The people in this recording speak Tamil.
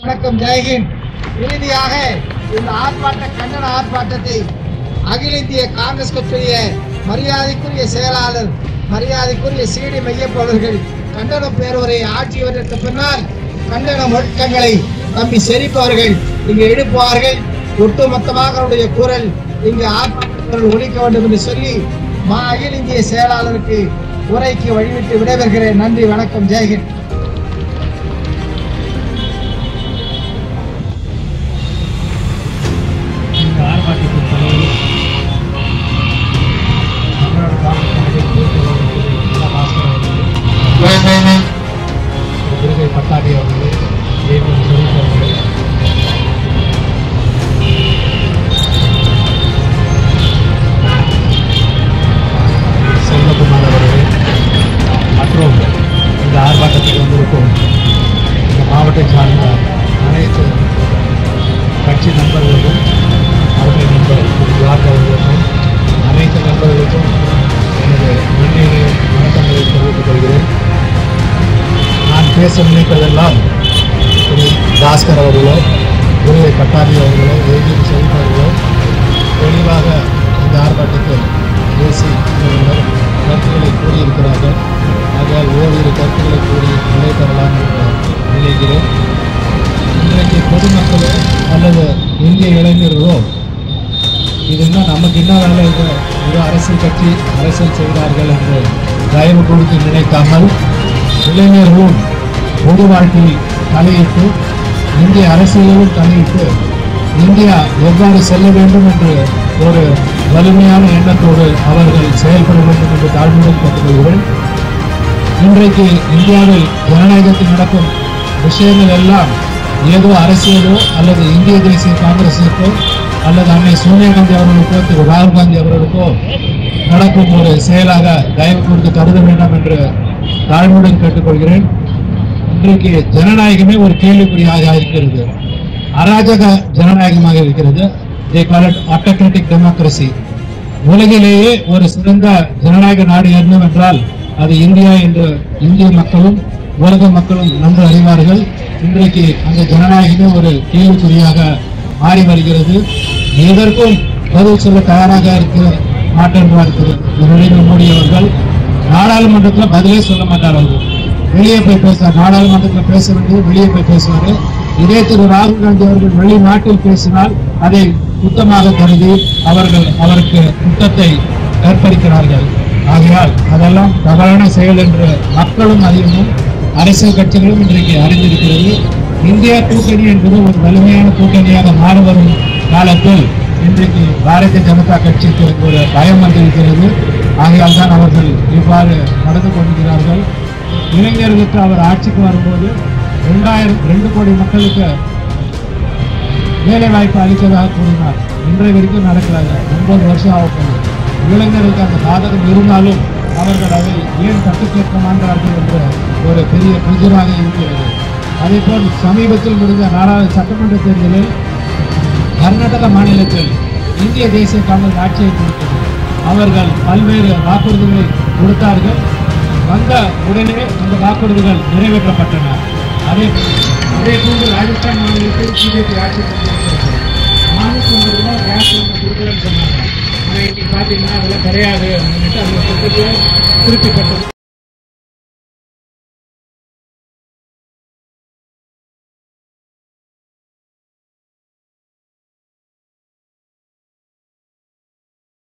வணக்கம், ஜெய்ஹிந்த். இறுதியாக இந்த கண்டன ஆர்ப்பாட்டத்தை அகில இந்திய காங்கிரஸ் கட்சியுடைய மரியாதைக்குரிய செயலாளர், மரியாதைக்குரிய சிடி மையப்ப அவர்கள் கண்டன பேருரை ஆட்சியவதற்கு பின்னால் கண்டன முழக்கங்களை தம்பி ஷெரீப் அவர்கள் இங்கு எழுப்புவார்கள். ஒட்டுமொத்தமாக அவருடைய குரல் இங்கு ஆர்ப்பாட்டத்தில் ஒலிக்க வேண்டும் என்று சொல்லி அகில இந்திய செயலாளருக்கு உரைக்கு வழிவிட்டு விடைபெறுகிறேன். நன்றி, வணக்கம், ஜெய்ஹிந்த். பட்டாபி அவர்கள், ஷெரீப் அவர்கள், செல்வகுமார் அவர்கள் மற்றும் இந்த ஆர்ப்பாட்டத்தில் வந்திருக்கும் இந்த மாவட்டத்தை சார்ந்த அனைத்து கட்சி நண்பர்களுக்கும், அவர்கள் நண்பர் ஜார்ஜ் அவர்களுக்கும், அனைத்து நண்பர்களுக்கும் எனது முன்னேறிய வணக்கங்களை தெரிவித்துக் கொள்கிறேன். நான் பேச நினைப்பதெல்லாம் திரு பாஸ்கர் அவர்களோ, குருவை பட்டாபி அவர்களோ, ஏஜிபி ஷெரீப் அவர்களோ தெளிவாக இந்த ஆர்ப்பாட்டத்தில் பேசி கருத்துக்களை கூறியிருக்கிறார்கள். ஆகையால் ஓரிரு கருத்துக்களை கூறி நடைபெறலாம் என்று நினைக்கிறேன். இன்றைக்கு பொதுமக்களோ அல்லது இந்திய இளைஞர்களோ இது இன்னும் நமக்கு என்ன வேலை, இது அரசியல் கட்சி அரசியல் செய்கிறார்கள் என்று தயவு கொடுத்து நினைக்காமல் இளைஞர்களும் பொது வாழ்க்கையில் தலையிட்டு, இந்திய அரசியலிலும் தலையிட்டு, இந்தியா எவ்வாறு செல்ல வேண்டும் என்று ஒரு வலிமையான எண்ணத்தோடு அவர்கள் செயல்பட வேண்டும் என்று தாழ்மையுடன் கேட்டுக்கொள்கிறேன். இன்றைக்கு இந்தியாவில் ஜனநாயகத்தில் நடக்கும் விஷயங்கள் எல்லாம் ஏதோ அரசியலோ அல்லது இந்திய தேசிய காங்கிரசுக்கோ அல்லது அன்னை சோனியா காந்தி அவர்களுக்கோ திரு ராகுல் காந்தி அவர்களுக்கோ நடக்கும் ஒரு செயலாக தயவு கொடுத்து கருத வேண்டாம் என்று தாழ்மையுடன் கேட்டுக்கொள்கிறேன். இன்றைக்கு ஜனநாயகமே ஒரு கேள்விக்குறியாக இருக்கிறது, அராஜக ஜனநாயகமாக இருக்கிறது. They call it autocratic democracy. உலகிலேயே ஒரு சிறந்த ஜனநாயக நாடு என்னவென்றால் அது இந்தியா என்று இந்திய மக்களும் உலக மக்களும் நன்கு அறிவார்கள். இன்றைக்கு அந்த ஜனநாயகமே ஒரு கேள்விக்குறியாக மாறி வருகிறது. எதற்கும் பதில் சொல்ல தயாராக இருக்க மாட்டேன்றார் திரு நரேந்திர மோடி அவர்கள். நாடாளுமன்றத்தில் பதிலே சொல்ல மாட்டார்கள், வெளியே போய் பேசுவார். நாடாளுமன்றத்தில் பேச வேண்டியது வெளியே போய் பேசுவார். இதே திரு ராகுல் காந்தி அவர்கள் வெளிநாட்டில் பேசினால் அதை குற்றமாக கருதி அவருக்கு குற்றத்தை ஏற்படுத்தினார்கள். ஆகையால் அதெல்லாம் தவறான செயல் என்று மக்களும் அறியவும் அரசியல் கட்சிகளும் இன்றைக்கு அறிந்திருக்கிறது. இந்தியா கூட்டணி என்பது ஒரு வலிமையான கூட்டணியாக மாற வரும் காலத்தில் இன்றைக்கு பாரதிய ஜனதா கட்சிக்கு ஒரு பயம் வந்திருக்கிறது. ஆகையால் தான் அவர்கள் இவ்வாறு நடந்து கொண்டிருக்கிறார்கள். இளைஞர்களுக்கு அவர் ஆட்சிக்கு வரும்போது 2 கோடி மக்களுக்கு வேலை வாய்ப்பு அளித்ததாக கூறினார். இன்றைய வரைக்கும் நடக்கிறாங்க. 9 வருஷம் ஆகப்போது. இளைஞர்களுக்கு அந்த சாதகம் இருந்தாலும் அவர்கள் அதை ஏன் தட்டு கேட்க மாட்டார்கள் என்ற ஒரு பெரிய புதிராக இருக்கிறது. அதேபோல் சமீபத்தில் முடிந்த சட்டமன்ற தேர்தலில் கர்நாடக மாநிலத்தில் இந்திய தேசிய காங்கிரஸ் ஆட்சியை கொடுத்தது. அவர்கள் பல்வேறு வாக்குறுதிகளை கொடுத்தார்கள். வந்த உடனே அந்த வாக்குறுதிகள் நிறைவேற்றப்பட்டன. அதே போன்று ராஜஸ்தான் மாநிலத்தில் பிஜேபி ஆட்சி கொண்டிருக்கிறது. 450 ரூபாய் கேஸ் கொடுக்குறேன்னு சொன்னாங்க. ஆனால் இன்னைக்கு பார்த்தீங்கன்னா அதெல்லாம் கிடையாது. அந்த திட்டத்தில் குறிப்பிட்டது.